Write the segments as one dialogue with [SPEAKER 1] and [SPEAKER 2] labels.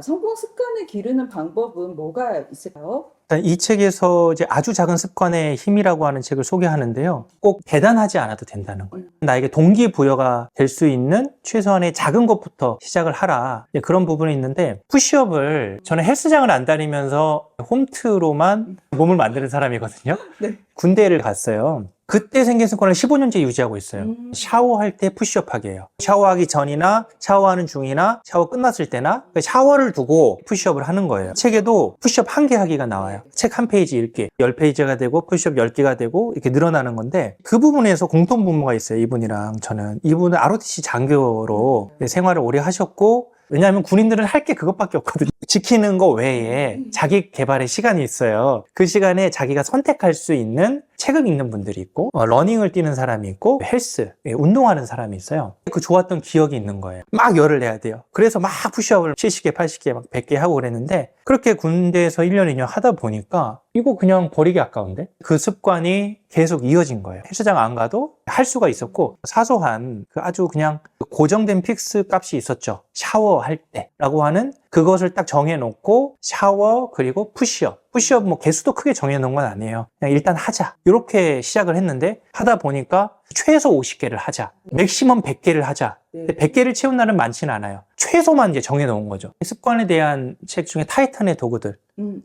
[SPEAKER 1] 성공 습관을 기르는 방법은 뭐가 있을까요?
[SPEAKER 2] 일단 이 책에서 이제 아주 작은 습관의 힘이라고 하는 책을 소개하는데요. 꼭 대단하지 않아도 된다는 거예요. 나에게 동기부여가 될 수 있는 최소한의 작은 것부터 시작을 하라. 그런 부분이 있는데, 푸시업을 저는 헬스장을 안 다니면서 홈트로만 몸을 만드는 사람이거든요.
[SPEAKER 1] 네.
[SPEAKER 2] 군대를 갔어요. 그때 생긴 습관을 15년째 유지하고 있어요. 샤워할 때 푸시업 하기 예요. 샤워하기 전이나 샤워하는 중이나 샤워 끝났을 때나 샤워를 두고 푸시업을 하는 거예요. 책에도 푸시업 1개 하기가 나와요. 책 한 페이지 읽기, 10페이지가 되고 푸시업 10개가 되고 이렇게 늘어나는 건데, 그 부분에서 공통 분모가 있어요. 이분이랑 저는. 이분은 ROTC 장교로 생활을 오래 하셨고, 왜냐하면 군인들은 할 게 그것밖에 없거든요. 지키는 거 외에 자기 개발의 시간이 있어요. 그 시간에 자기가 선택할 수 있는 책을 읽는 분들이 있고, 러닝을 뛰는 사람이 있고, 헬스, 운동하는 사람이 있어요. 그 좋았던 기억이 있는 거예요. 막 열을 내야 돼요. 그래서 막 푸시업을 70개, 80개, 막 100개 하고 그랬는데, 그렇게 군대에서 1년, 2년 하다 보니까 이거 그냥 버리기 아까운데? 그 습관이 계속 이어진 거예요. 헬스장 안 가도 할 수가 있었고, 사소한 그 아주 그냥 고정된 픽스 값이 있었죠. 샤워할 때라고 하는 그것을 딱 정해놓고 샤워 그리고 푸시업 뭐 개수도 크게 정해놓은 건 아니에요. 그냥 일단 하자 이렇게 시작을 했는데, 하다 보니까 최소 50개를 하자, 맥시멈 100개를 하자. 근데 100개를 채운 날은 많지는 않아요. 최소만 이제 정해놓은 거죠. 습관에 대한 책 중에 타이탄의 도구들,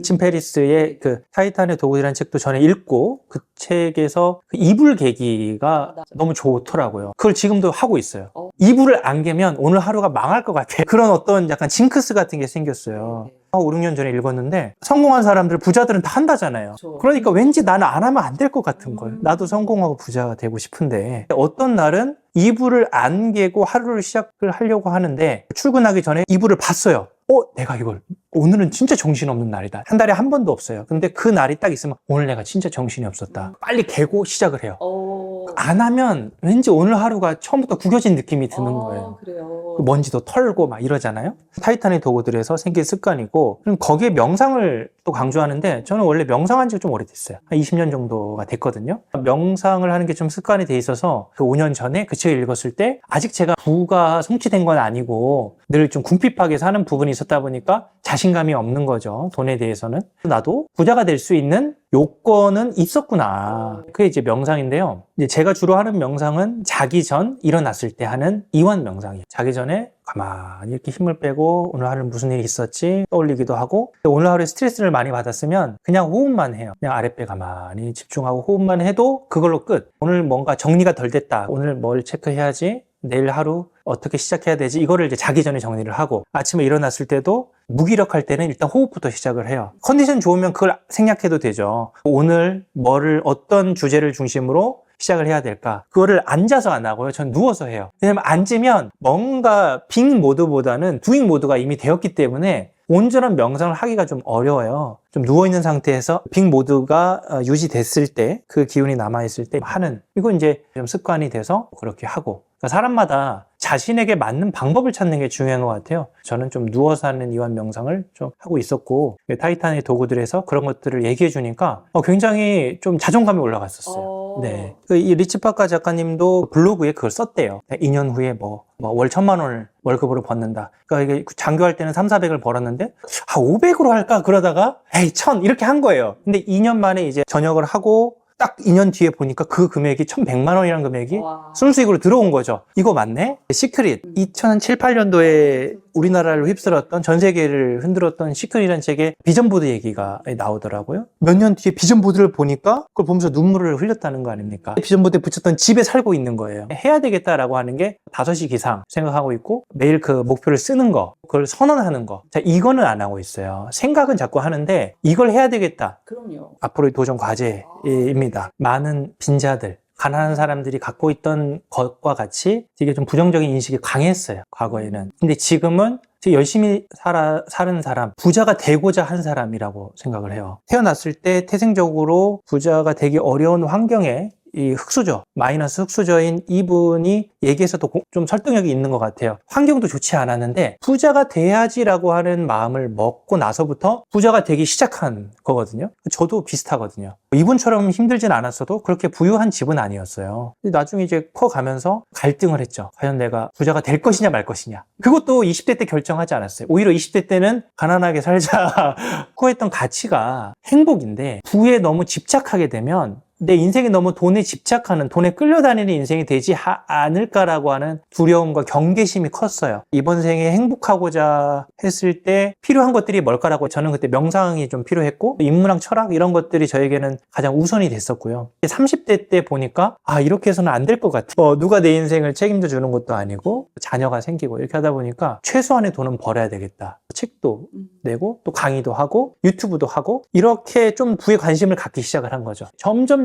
[SPEAKER 2] tim 페리스의 그 타이탄의 도구들이라는 책도 전에 읽고, 그 책에서 그 이불 개기가 너무 좋더라고요. 그걸 지금도 하고 있어요. 이불을 안 개면 오늘 하루가 망할 것 같아요. 그런 어떤 약간 징크스 같은 게 생겼어요. 5, 6년 전에 읽었는데, 성공한 사람들, 부자들은 다 한다잖아요. 그러니까 왠지 나는 안 하면 안 될 것 같은 거예요. 나도 성공하고 부자가 되고 싶은데, 어떤 날은 이불을 안 개고 하루를 시작을 하려고 하는데, 출근하기 전에 이불을 봤어요. 내가 이걸 오늘은 진짜 정신없는 날이다. 한 달에 한 번도 없어요. 근데 그 날이 딱 있으면 오늘 내가 진짜 정신이 없었다. 빨리 개고 시작을 해요. 안 하면 왠지 오늘 하루가 처음부터 구겨진 느낌이 드는 거예요.
[SPEAKER 1] 그래요.
[SPEAKER 2] 먼지도 털고 막 이러잖아요. 타이탄의 도구들에서 생긴 습관이고, 그럼 거기에 명상을 또 강조하는데, 저는 원래 명상한 지가 좀 오래됐어요. 한 20년 정도가 됐거든요. 명상을 하는 게 좀 습관이 돼 있어서, 그 5년 전에 그 책을 읽었을 때 아직 제가 부가 성취된 건 아니고 늘 좀 궁핍하게 사는 부분이 있었다 보니까 자신감이 없는 거죠. 돈에 대해서는. 나도 부자가 될 수 있는 요건은 있었구나. 그게 이제 명상인데요. 이제 제가 주로 하는 명상은 자기 전, 일어났을 때 하는 이완 명상이에요. 자기 전에 가만히 이렇게 힘을 빼고 오늘 하루 무슨 일이 있었지 떠올리기도 하고, 오늘 하루에 스트레스를 많이 받았으면 그냥 호흡만 해요. 그냥 아랫배 가만히 집중하고 호흡만 해도 그걸로 끝. 오늘 뭔가 정리가 덜 됐다. 오늘 뭘 체크해야지. 내일 하루 어떻게 시작해야 되지? 이거를 이제 자기 전에 정리를 하고, 아침에 일어났을 때도 무기력할 때는 일단 호흡부터 시작을 해요. 컨디션 좋으면 그걸 생략해도 되죠. 오늘 어떤 주제를 중심으로 시작을 해야 될까? 그거를 앉아서 안 하고요. 전 누워서 해요. 왜냐면 앉으면 뭔가 빅 모드보다는 두잉 모드가 이미 되었기 때문에 온전한 명상을 하기가 좀 어려워요. 좀 누워있는 상태에서 빅 모드가 유지됐을 때, 그 기운이 남아있을 때 하는, 이건 이제 좀 습관이 돼서 그렇게 하고. 그러니까 사람마다 자신에게 맞는 방법을 찾는 게 중요한 것 같아요. 저는 좀 누워서 하는 이완 명상을 좀 하고 있었고, 타이탄의 도구들에서 그런 것들을 얘기해 주니까 굉장히 좀 자존감이 올라갔었어요. 네. 이 리치 파커 작가님도 블로그에 그걸 썼대요. 2년 후에 월 1,000만 원을 월급으로 벗는다. 그러니까 이게 장교할 때는 3,400을 벌었는데 500으로 할까? 그러다가 1,000 이렇게 한 거예요. 근데 2년 만에 이제 전역을 하고 딱 2년 뒤에 보니까 그 금액이 1,100만 원이라는 금액이 순수익으로 들어온 거죠. 이거 맞네? 시크릿. 2007, 8년도에 우리나라를 휩쓸었던, 전 세계를 흔들었던 시크릿이라는 책에 비전보드 얘기가 나오더라고요. 몇 년 뒤에 비전보드를 보니까 그걸 보면서 눈물을 흘렸다는 거 아닙니까? 비전보드에 붙였던 집에 살고 있는 거예요. 해야 되겠다라고 하는 게 5시 기상 생각하고 있고, 매일 그 목표를 쓰는 거, 그걸 선언하는 거. 자, 이거는 안 하고 있어요. 생각은 자꾸 하는데 이걸 해야 되겠다.
[SPEAKER 1] 그럼요.
[SPEAKER 2] 앞으로의 도전 과제입니다. 많은 빈자들, 가난한 사람들이 갖고 있던 것과 같이 되게 좀 부정적인 인식이 강했어요, 과거에는. 근데 지금은 열심히 사는 사람, 부자가 되고자 한 사람이라고 생각을 해요. 태어났을 때 태생적으로 부자가 되기 어려운 환경에 이 흑수저, 마이너스 흑수저인 이분이 얘기에서도 좀 설득력이 있는 것 같아요. 환경도 좋지 않았는데 부자가 돼야지라고 하는 마음을 먹고 나서부터 부자가 되기 시작한 거거든요. 저도 비슷하거든요. 이분처럼 힘들진 않았어도 그렇게 부유한 집은 아니었어요. 나중에 이제 커가면서 갈등을 했죠. 과연 내가 부자가 될 것이냐 말 것이냐. 그것도 20대 때 결정하지 않았어요. 오히려 20대 때는 가난하게 살자 했던 가치가 행복인데 부에 너무 집착하게 되면 내 인생이 너무 돈에 집착하는, 돈에 끌려다니는 인생이 되지 않을까라고 하는 두려움과 경계심이 컸어요. 이번 생에 행복하고자 했을 때 필요한 것들이 뭘까라고 저는 그때 명상이 좀 필요했고 인문학, 철학 이런 것들이 저에게는 가장 우선이 됐었고요. 30대 때 보니까 이렇게 해서는 안 될 것 같아. 누가 내 인생을 책임져 주는 것도 아니고 자녀가 생기고 이렇게 하다 보니까 최소한의 돈은 벌어야 되겠다. 책도 내고 또 강의도 하고 유튜브도 하고 이렇게 좀 부에 관심을 갖기 시작을 한 거죠.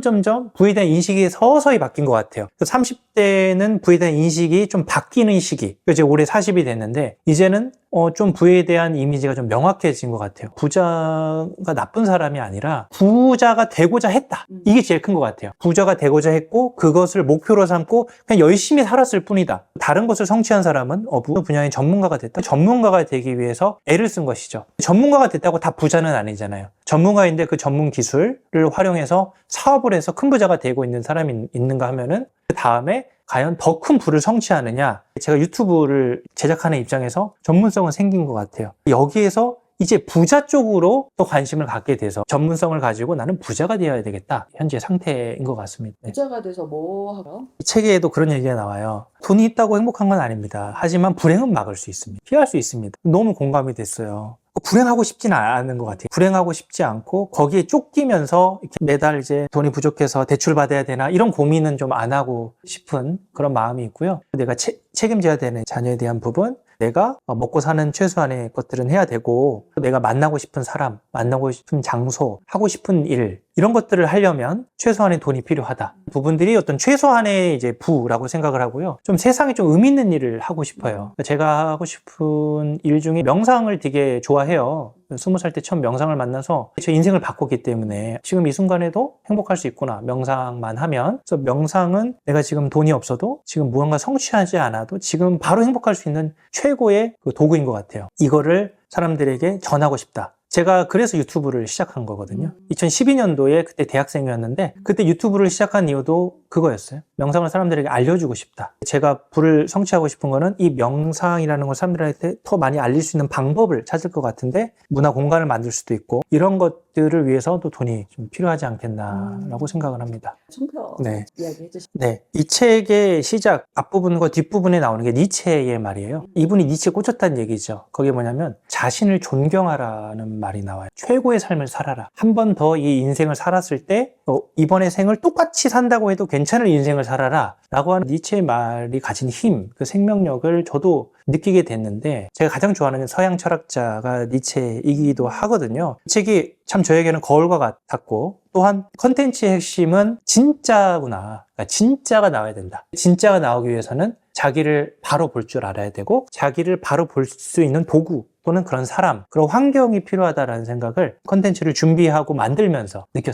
[SPEAKER 2] 점점 부에 대한 인식이 서서히 바뀐 것 같아요. 30대는 부에 대한 인식이 좀 바뀌는 시기. 이제 올해 40이 됐는데 이제는 좀 부에 대한 이미지가 좀 명확해진 것 같아요. 부자가 나쁜 사람이 아니라 부자가 되고자 했다. 이게 제일 큰 것 같아요. 부자가 되고자 했고 그것을 목표로 삼고 그냥 열심히 살았을 뿐이다. 다른 것을 성취한 사람은 어느 분야의 전문가가 됐다. 전문가가 되기 위해서 애를 쓴 것이죠. 전문가가 됐다고 다 부자는 아니잖아요. 전문가인데 그 전문 기술을 활용해서 사업을 해서 큰 부자가 되고 있는 사람이 있는가 하면은 그 다음에 과연 더 큰 부를 성취하느냐. 제가 유튜브를 제작하는 입장에서 전문성은 생긴 것 같아요. 여기에서 이제 부자 쪽으로 또 관심을 갖게 돼서 전문성을 가지고 나는 부자가 되어야 되겠다. 현재 상태인 것 같습니다.
[SPEAKER 1] 부자가 돼서 뭐 하죠?
[SPEAKER 2] 이 책에도 그런 얘기가 나와요. 돈이 있다고 행복한 건 아닙니다. 하지만 불행은 막을 수 있습니다. 피할 수 있습니다. 너무 공감이 됐어요. 불행하고 싶지는 않은 것 같아요. 불행하고 싶지 않고 거기에 쫓기면서 이렇게 매달 이제 돈이 부족해서 대출 받아야 되나 이런 고민은 좀 안 하고 싶은 그런 마음이 있고요. 내가 책임져야 되는 자녀에 대한 부분, 내가 먹고 사는 최소한의 것들은 해야 되고 내가 만나고 싶은 사람, 만나고 싶은 장소, 하고 싶은 일 이런 것들을 하려면 최소한의 돈이 필요하다. 부분들이 어떤 최소한의 이제 부라고 생각을 하고요. 좀 세상에 좀 의미 있는 일을 하고 싶어요. 제가 하고 싶은 일 중에 명상을 되게 좋아해요. 20살 때 처음 명상을 만나서 제 인생을 바꿨기 때문에 지금 이 순간에도 행복할 수 있구나. 명상만 하면. 그래서 명상은 내가 지금 돈이 없어도 지금 무언가 성취하지 않아도 지금 바로 행복할 수 있는 최고의 그 도구인 것 같아요. 이거를 사람들에게 전하고 싶다. 제가 그래서 유튜브를 시작한 거거든요. 2012년도에 그때 대학생이었는데 그때 유튜브를 시작한 이유도 그거였어요. 명상을 사람들에게 알려주고 싶다. 제가 부를 성취하고 싶은 거는 이 명상이라는 걸 사람들한테 더 많이 알릴 수 있는 방법을 찾을 것 같은데 문화 공간을 만들 수도 있고 이런 것들을 위해서 또 돈이 좀 필요하지 않겠나라고 생각을 합니다.
[SPEAKER 1] 총평
[SPEAKER 2] 네.
[SPEAKER 1] 이야기 해주시죠.
[SPEAKER 2] 네. 이 책의 시작 앞부분과 뒷부분에 나오는 게 니체의 말이에요. 이분이 니체에 꽂혔다는 얘기죠. 그게 뭐냐면 자신을 존경하라는 말이 나와요. 최고의 삶을 살아라. 한 번 더 이 인생을 살았을 때 이번의 생을 똑같이 산다고 해도 괜찮을 인생을 살아라 라고 하는 니체의 말이 가진 힘, 그 생명력을 저도 느끼게 됐는데 제가 가장 좋아하는 서양 철학자가 니체이기도 하거든요. 이 책이 참 저에게는 거울과 같았고 또한 컨텐츠의 핵심은 진짜구나. 그러니까 진짜가 나와야 된다. 진짜가 나오기 위해서는 자기를 바로 볼 줄 알아야 되고 자기를 바로 볼 수 있는 도구 또는 그런 사람, 그런 환경이 필요하다라는 생각을 컨텐츠를 준비하고 만들면서 느꼈습니다.